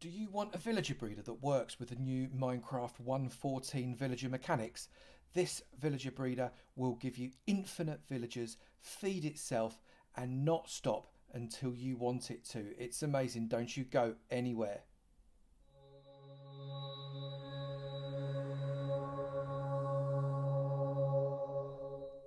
Do you want a villager breeder that works with the new Minecraft 1.14 villager mechanics? This villager breeder will give you infinite villagers, feed itself, and not stop until you want it to. It's amazing. Don't you go anywhere.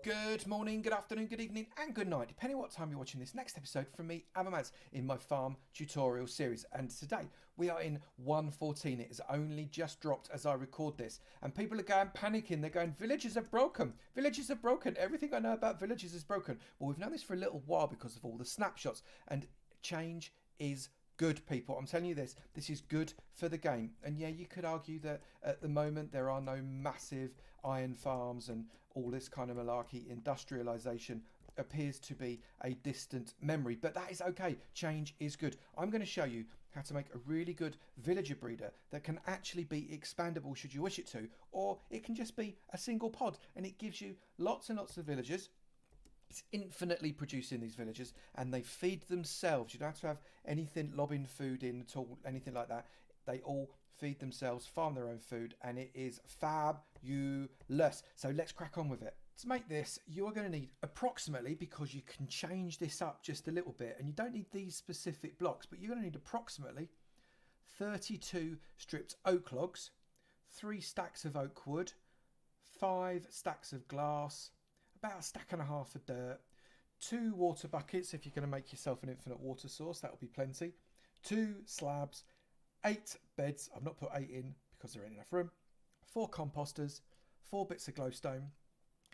Good morning, good afternoon, good evening, and good night, depending on what time you're watching this next episode from me, Avomance, in my farm tutorial series. And today we are in 1.14. It has only just dropped as I record this, and people are going panicking. They're going, villages have broken, villages have broken. Everything I know about villages is broken. Well, we've known this for a little while because of all the snapshots, and change is good, people. I'm telling you this is good for the game. And yeah, you could argue that at the moment there are no massive iron farms and all this kind of malarkey. Industrialization appears to be a distant memory, but that is okay. Change is good. I'm going to show you how to make a really good villager breeder that can actually be expandable should you wish it to, or it can just be a single pod and it gives you lots and lots of villagers. It's infinitely producing these villagers, and they feed themselves. You don't have to have anything lobbing food in at all, anything like that. They all feed themselves, farm their own food, and it is fabulous. So let's crack on with it. To make this, you are going to need approximately, because you can change this up just a little bit, and you don't need these specific blocks, but you're going to need approximately 32 stripped oak logs, 3 stacks of oak wood, 5 stacks of glass, about a stack and a half of dirt, 2 water buckets if you're going to make yourself an infinite water source, that will be plenty, 2 slabs, 8 beds, I've not put 8 in because there ain't enough room, 4 composters, 4 bits of glowstone.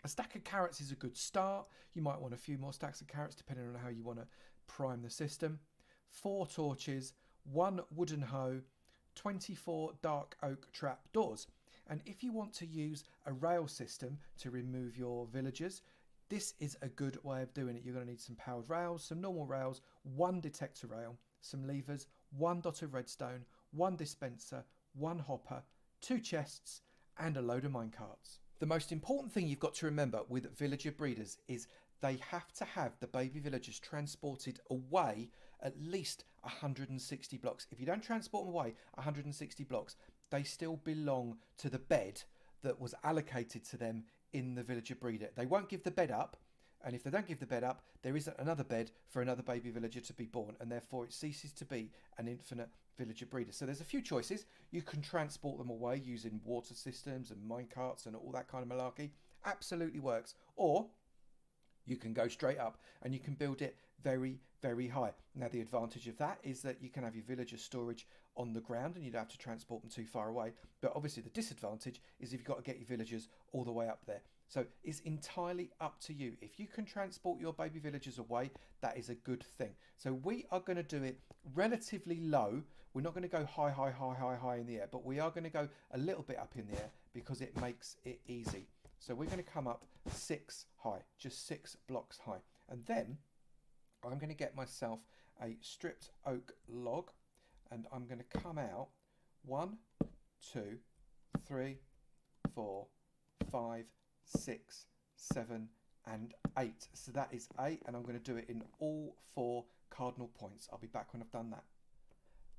A stack of carrots is a good start. You might want a few more stacks of carrots depending on how you want to prime the system. 4 torches, 1 wooden hoe, 24 dark oak trap doors. And if you want to use a rail system to remove your villagers, this is a good way of doing it. You're going to need some powered rails, some normal rails, 1 detector rail, some levers, 1 dot of redstone, 1 dispenser, 1 hopper, 2 chests, and a load of minecarts. The most important thing you've got to remember with villager breeders is they have to have the baby villagers transported away at least 160 blocks. If you don't transport them away 160 blocks, they still belong to the bed that was allocated to them in the villager breeder. They won't give the bed up, and if they don't give the bed up, there isn't another bed for another baby villager to be born, and therefore it ceases to be an infinite villager breeder. So there's a few choices. You can transport them away using water systems and minecarts and all that kind of malarkey. Absolutely works. Or you can go straight up and you can build it very, very high. Now, the advantage of that is that you can have your villager storage on the ground and you don't have to transport them too far away. But obviously the disadvantage is if you've got to get your villagers all the way up there. So it's entirely up to you. If you can transport your baby villagers away, that is a good thing. So we are going to do it relatively low. We're not going to go high, high, high, high, high in the air, but we are going to go a little bit up in the air because it makes it easy. So we're going to come up 6 high, just 6 blocks high. And then I'm going to get myself a stripped oak log and I'm going to come out 1, 2, 3, 4, 5, 6, 7, and 8. So that is 8, and I'm going to do it in all 4 cardinal points. I'll be back when I've done that.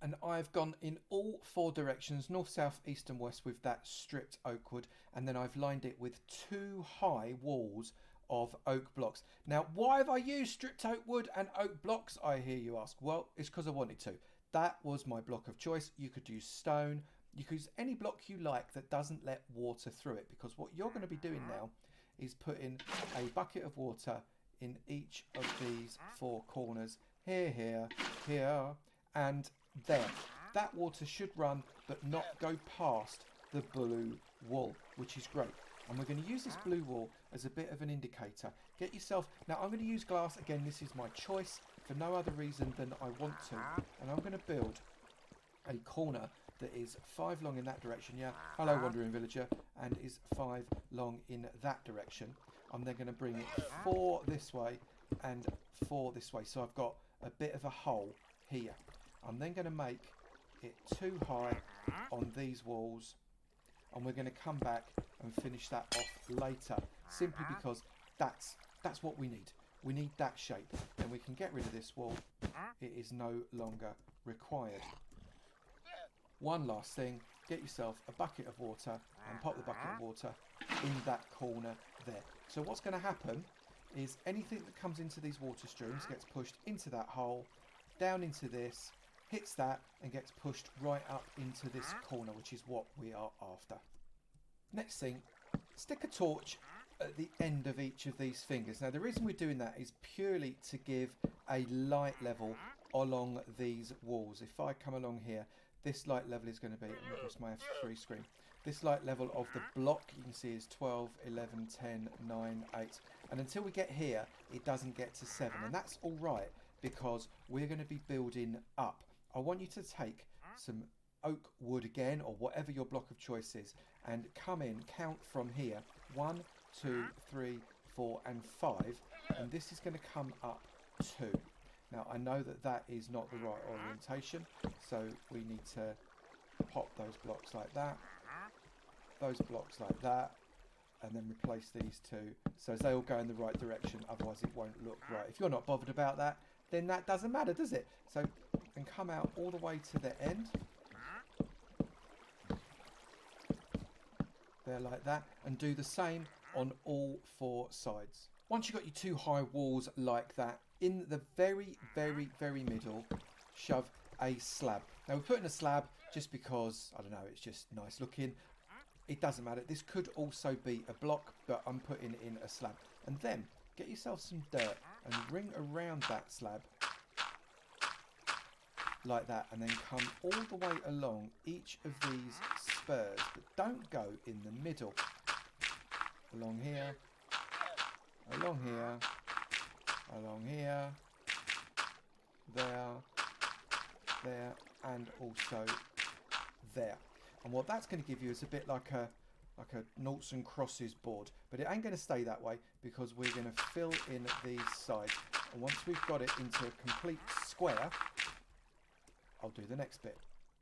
And I've gone in all 4 directions, north, south, east and west with that stripped oak wood, and then I've lined it with 2 high walls of oak blocks. Now, why have I used stripped oak wood and oak blocks, I hear you ask? Well, it's because I wanted to. That was my block of choice. You could use stone, you could use any block you like that doesn't let water through it, because what you're going to be doing now is putting a bucket of water in each of these 4 corners, here, and there. That water should run but not go past the blue wall, which is great. And we're going to use this blue wall as a bit of an indicator. Get yourself, now I'm going to use glass, again this is my choice for no other reason than I want to, and I'm going to build a corner that is 5 long in that direction, yeah, hello wandering villager, and is 5 long in that direction. I'm then going to bring it 4 this way and 4 this way, so I've got a bit of a hole here. I'm then going to make it 2 high on these walls, and we're going to come back and finish that off later, simply because that's what we need. We need that shape. Then we can get rid of this wall. It is no longer required. one last thing, get yourself a bucket of water and pop the bucket of water in that corner there. So what's going to happen is anything that comes into these water streams gets pushed into that hole, down into this, hits that and gets pushed right up into this corner, which is what we are after. Next thing, stick a torch at the end of each of these fingers. Now the reason we're doing that is purely to give a light level along these walls. If I come along here, this light level is going to be, across my F3 screen, this light level of the block you can see is 12, 11, 10, 9, 8. And until we get here, it doesn't get to 7. And that's all right because we're going to be building up. I want you to take some oak wood again, or whatever your block of choice is, and come in, count from here, 1, 2, 3, 4 and 5, and this is going to come up 2. Now I know that that is not the right orientation, so we need to pop those blocks like that, those blocks like that, and then replace these two so as they all go in the right direction, otherwise it won't look right. If you're not bothered about that, then that doesn't matter, does it? So, and come out all the way to the end, there like that, and do the same on all 4 sides. Once you've got your 2 high walls like that, in the very, very, very middle, shove a slab. Now we're putting a slab just because, I don't know, it's just nice looking. It doesn't matter. This could also be a block, but I'm putting in a slab. And then get yourself some dirt and ring around that slab like that, and then come all the way along each of these spurs, but don't go in the middle. Along here, along here, along here, there, and also there. And what that's going to give you is a bit like a noughts and crosses board, but it ain't going to stay that way because we're going to fill in these sides. And once we've got it into a complete square, I'll do the next bit.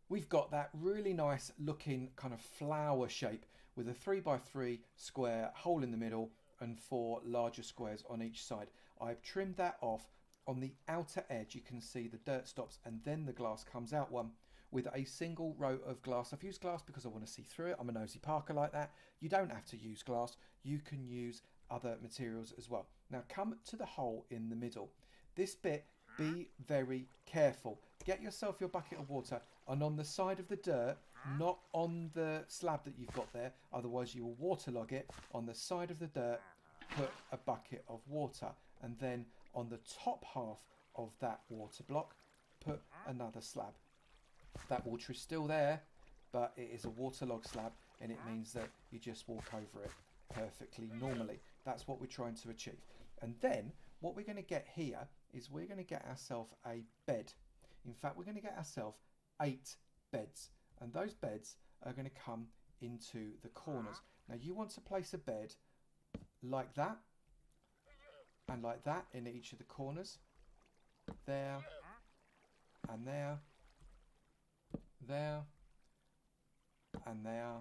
We've got that really nice looking kind of flower shape with a 3x3 square hole in the middle and 4 larger squares on each side. I've trimmed that off. On the outer edge you can see the dirt stops and then the glass comes out one with a single row of glass. I've used glass because I want to see through it. I'm a nosy Parker like that. You don't have to use glass. You can use other materials as well. Now come to the hole in the middle. This bit, be very careful. Get yourself your bucket of water and on the side of the dirt, not on the slab that you've got there, otherwise you will waterlog it. On the side of the dirt, put a bucket of water, and then on the top half of that water block, put another slab. That water is still there, but it is a waterlogged slab, and it means that you just walk over it perfectly normally. That's what we're trying to achieve. And then what we're going to get here is we're going to get ourselves a bed. In fact, we're going to get ourselves 8 beds, and those beds are going to come into the corners. Now you want to place a bed like that and like that in each of the corners, there and there, there and there,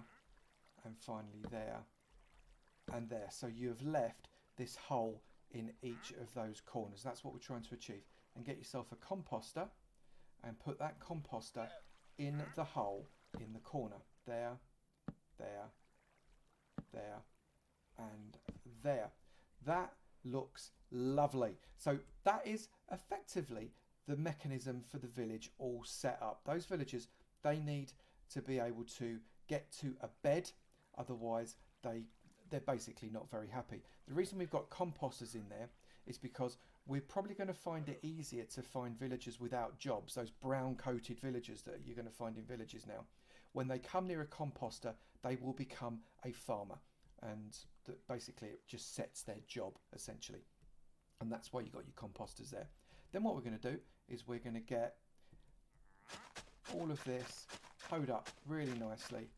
and finally there and there. So you have left this hole in each of those corners. That's what we're trying to achieve. And get yourself a composter and put that composter in the hole in the corner, there, there, there and there. That looks lovely. So that is effectively the mechanism for the village all set up. Those villagers, they need to be able to get to a bed, otherwise they're basically not very happy. The reason we've got composters in there is because we're probably going to find it easier to find villagers without jobs, those brown coated villagers that you're going to find in villages now. When they come near a composter, they will become a farmer, and basically it just sets their job essentially. And that's why you got your composters there. Then what we're going to do is we're going to get all of this hoed up really nicely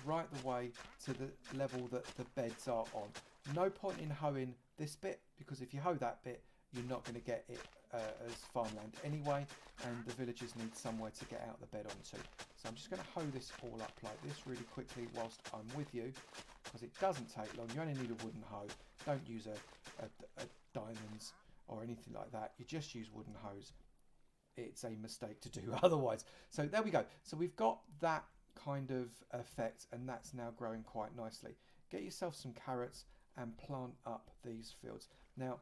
right the way to the level that the beds are on. No point in hoeing this bit, because if you hoe that bit you're not going to get it as farmland anyway, and the villagers need somewhere to get out the bed onto. So I'm just going to hoe this all up like this really quickly whilst I'm with you, because it doesn't take long. You only need a wooden hoe. Don't use a diamonds or anything like that. You just use wooden hoes. it's a mistake to do otherwise. So there we go. So we've got that kind of effect, and that's now growing quite nicely. Get yourself some carrots and plant up these fields. Now,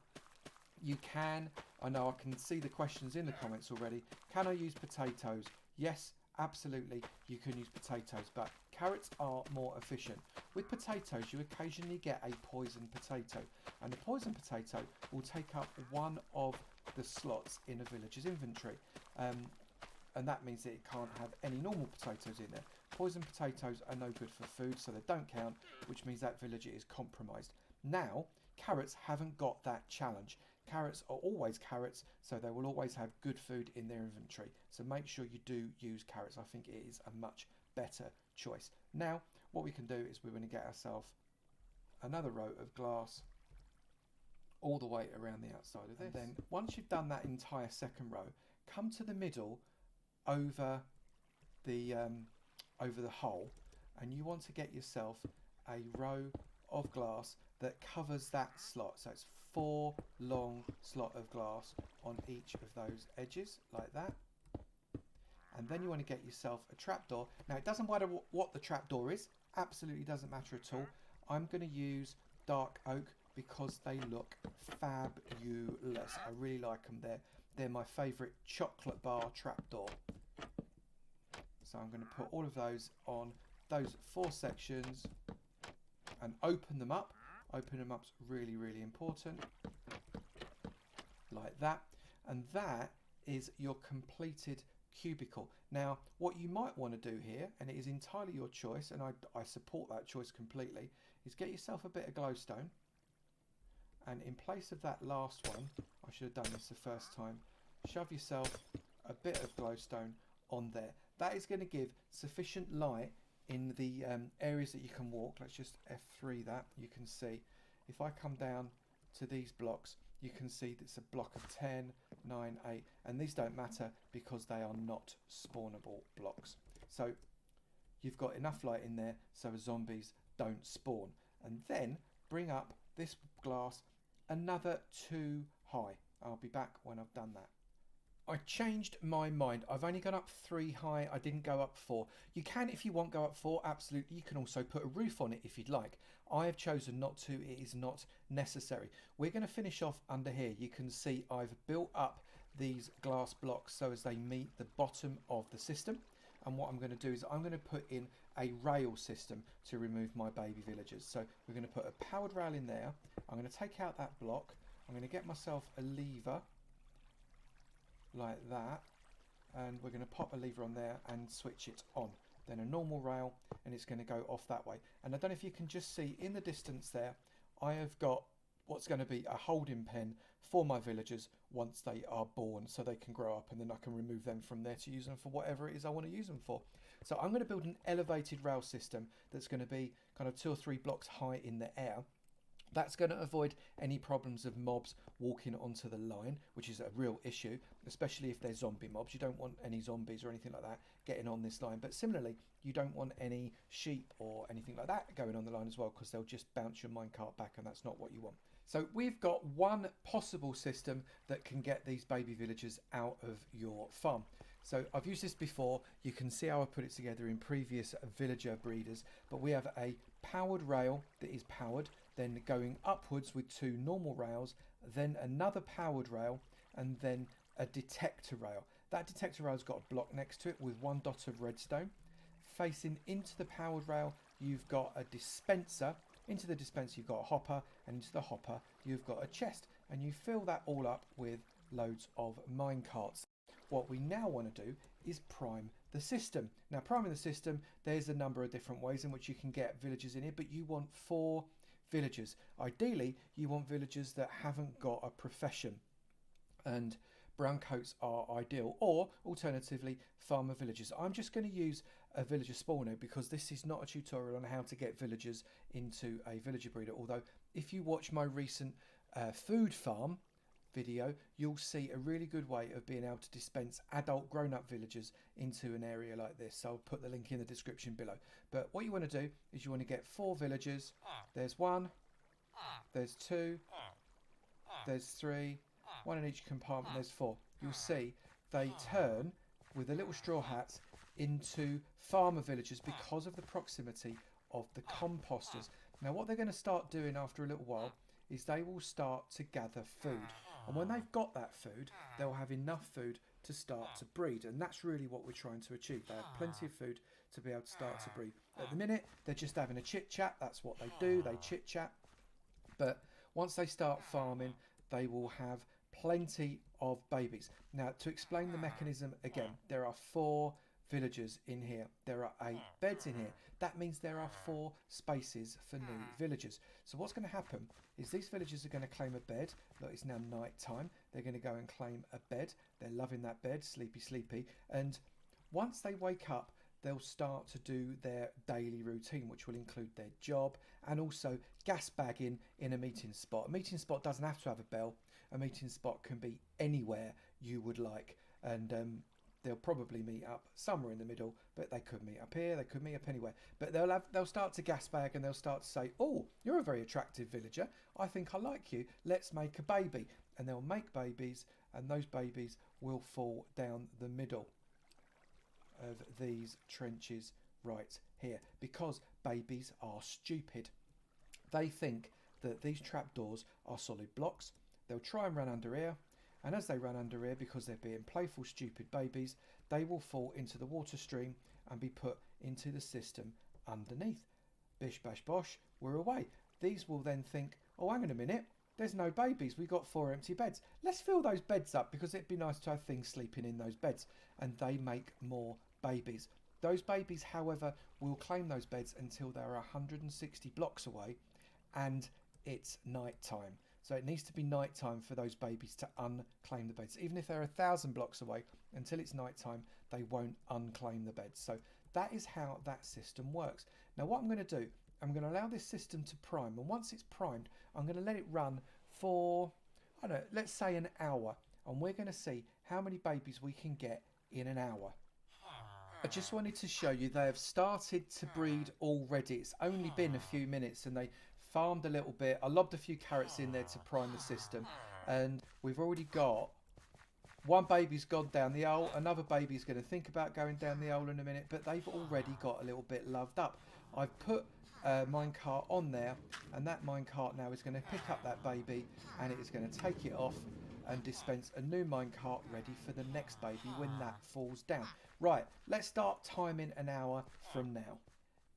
you can, I know I can see the questions in the comments already. Can I use potatoes? Yes, absolutely, you can use potatoes, but carrots are more efficient. With potatoes, you occasionally get a poison potato, and the poison potato will take up one of the slots in a villager's inventory. And that means that it can't have any normal potatoes in there. Poison potatoes are no good for food, so they don't count, which means that villager is compromised. Now, carrots haven't got that challenge. Carrots are always carrots, so they will always have good food in their inventory. So make sure you do use carrots. I think it is a much better choice. Now, what we can do is we're going to get ourselves another row of glass all the way around the outside of this. And then once you've done that entire second row, come to the middle over the hole, and you want to get yourself a row of glass that covers that slot. So it's 4 long slot of glass on each of those edges like that. And then you want to get yourself a trapdoor. Now it doesn't matter what the trapdoor is, absolutely doesn't matter at all. I'm going to use dark oak because they look fabulous. I really like them. They're my favourite chocolate bar trapdoor. So I'm going to put all of those on those 4 sections and open them up. Open them up's really, really important. Like that. And that is your completed cubicle. Now, what you might want to do here, and it is entirely your choice, and I support that choice completely, is get yourself a bit of glowstone. And in place of that last one, I should have done this the first time, shove yourself a bit of glowstone on there. That is going to give sufficient light in the areas that you can walk. Let's just F3 that. You can see if I come down to these blocks, you can see it's a block of 10, 9, 8, and these don't matter because they are not spawnable blocks. So you've got enough light in there so zombies don't spawn. And then bring up this glass another 2 high. I'll be back when I've done that. I changed my mind. I've only gone up 3 high. I didn't go up 4. You can, if you want, go up 4. Absolutely. You can also put a roof on it if you'd like. I have chosen not to. It is not necessary. We're going to finish off under here. You can see I've built up these glass blocks so as they meet the bottom of the system. And what I'm going to do is I'm going to put in a rail system to remove my baby villagers. So we're going to put a powered rail in there. I'm going to take out that block. I'm going to get myself a lever like that, and we're going to pop a lever on there and switch it on. Then a normal rail, and it's going to go off that way. And I don't know if you can just see in the distance there, I have got what's going to be a holding pen for my villagers once they are born, so they can grow up, and then I can remove them from there to use them for whatever it is I want to use them for. So I'm going to build an elevated rail system that's going to be kind of 2 or 3 blocks high in the air. That's going to avoid any problems of mobs walking onto the line, which is a real issue, especially if they're zombie mobs. You don't want any zombies or anything like that getting on this line. But similarly, you don't want any sheep or anything like that going on the line as well, because they'll just bounce your minecart back, and that's not what you want. So we've got one possible system that can get these baby villagers out of your farm. So I've used this before. You can see how I put it together in previous villager breeders, but we have a powered rail that is powered, then going upwards with 2 normal rails, then another powered rail, and then a detector rail. That detector rail's got a block next to it with 1 dot of redstone. Facing into the powered rail, you've got a dispenser. Into the dispenser, you've got a hopper, and into the hopper, you've got a chest. And you fill that all up with loads of minecarts. What we now want to do is prime the system. Now, priming the system, there's a number of different ways in which you can get villagers in here, but you want 4 villagers. Ideally, you want villagers that haven't got a profession, and brown coats are ideal, or alternatively farmer villagers. I'm just going to use a villager spawner because this is not a tutorial on how to get villagers into a villager breeder, although if you watch my recent food farm video, you'll see a really good way of being able to dispense adult grown-up villagers into an area like this. So I'll put the link in the description below. But what you want to do is you want to get 4 villagers. There's 1, there's 2, there's 3, 1 in each compartment, there's 4. You'll see they turn with the little straw hats into farmer villagers because of the proximity of the composters. Now what they're going to start doing after a little while is they will start to gather food, and when they've got that food they'll have enough food to start to breed, and that's really what we're trying to achieve. They have plenty of food to be able to start to breed. At the minute they're just having a chit chat, that's what they do, they chit chat, but once they start farming they will have plenty of babies. Now to explain the mechanism again, there are 4 villagers in here, there are 8 beds in here. That means there are 4 spaces for new villagers. So what's going to happen is these villagers are going to claim a bed. Look, it's now night time. They're going to go and claim a bed. They're loving that bed, sleepy, sleepy. And once they wake up, they'll start to do their daily routine, which will include their job and also gas bagging in a meeting spot. A meeting spot doesn't have to have a bell. A meeting spot can be anywhere you would like. And they'll probably meet up somewhere in the middle, but they could meet up here, they could meet up anywhere. But they'll start to gas bag and they'll start to say, oh, you're a very attractive villager, I think I like you, let's make a baby. And they'll make babies, and those babies will fall down the middle of these trenches right here, because babies are stupid. They think that these trapdoors are solid blocks. They'll try and run under here, and as they run under here, because they're being playful, stupid babies, they will fall into the water stream and be put into the system underneath. Bish, bash, bosh, we're away. These will then think, oh, hang on a minute, there's no babies, we've got 4 empty beds. Let's fill those beds up, because it'd be nice to have things sleeping in those beds. And they make more babies. Those babies, however, will claim those beds until they're 160 blocks away, and it's night time. So it needs to be night time for those babies to unclaim the beds. Even if they're 1,000 blocks away, until it's night time, they won't unclaim the beds. So that is how that system works. Now what I'm going to do, I'm going to allow this system to prime. And once it's primed, I'm going to let it run for, I don't know, let's say an hour. And we're going to see how many babies we can get in an hour. I just wanted to show you they have started to breed already. It's only been a few minutes and they farmed a little bit. I lobbed a few carrots in there to prime the system, and we've already got 1 baby's gone down the hole, another baby's going to think about going down the hole in a minute, but they've already got a little bit loved up. I've put a minecart on there, and that minecart now is going to pick up that baby and it is going to take it off and dispense a new minecart ready for the next baby when that falls down. Right, let's start timing an hour from now.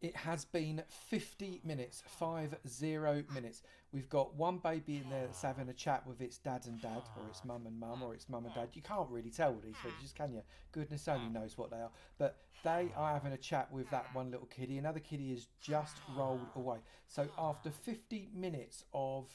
It has been 50 minutes, 50 minutes. We've got 1 baby in there that's having a chat with its dad and dad, or its mum and mum, or its mum and dad. You can't really tell with these pictures, can you? Goodness only knows what they are. But they are having a chat with that one little kiddie. Another kiddie has just rolled away. So after 50 minutes of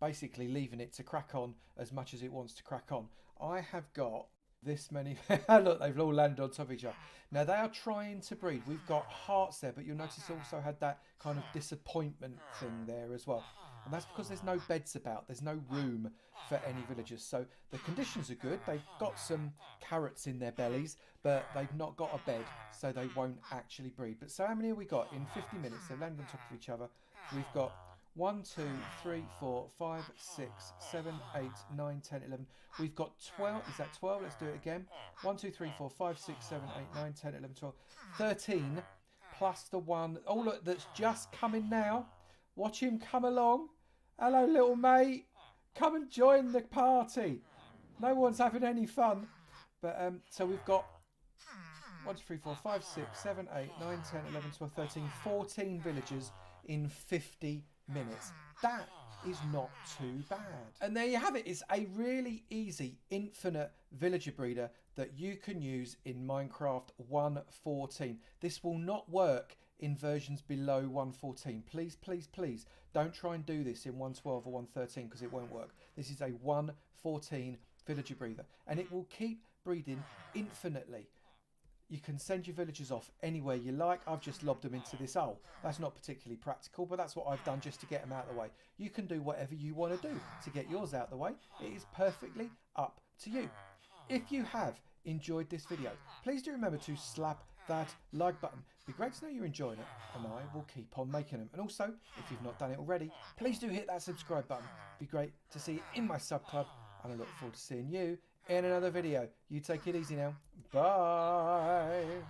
basically leaving it to crack on as much as it wants to crack on, I have got this many. Look, they've all landed on top of each other. Now they are trying to breed. We've got hearts there, but you'll notice also had that kind of disappointment thing there as well. And that's because there's no beds about. There's no room for any villagers. So the conditions are good. They've got some carrots in their bellies, but they've not got a bed, so they won't actually breed. But so how many have we got? In 50 minutes, they've landed on top of each other. We've got 1, 2, 3, 4, 5, 6, 7, 8, 9, 10, 11. We've got 12. Is that 12? Let's do it again. 1, 2, 3, 4, 5, 6, 7, 8, 9, 10, 11, 12. 13 plus the one. Oh, look, that's just coming now. Watch him come along. Hello, little mate. Come and join the party. No one's having any fun. But so we've got 1, 2, 3, 4, 5, 6, 7, 8, 9, 10, 11, 12, 13, 14 villagers in 50 minutes. That is not too bad. And there you have it. It's a really easy infinite villager breeder that you can use in Minecraft 1.14. This will not work in versions below 1.14. Please, please, please don't try and do this in 1.12 or 1.13 because it won't work. This is a 1.14 villager breeder and it will keep breeding infinitely. You can send your villagers off anywhere you like. I've just lobbed them into this hole. That's not particularly practical, but that's what I've done just to get them out of the way. You can do whatever you want to do to get yours out of the way. It is perfectly up to you. If you have enjoyed this video, please do remember to slap that like button. It'd be great to know you're enjoying it, and I will keep on making them. And also, if you've not done it already, please do hit that subscribe button. It'd be great to see you in my sub club, and I look forward to seeing you in another video. You take it easy now. Bye.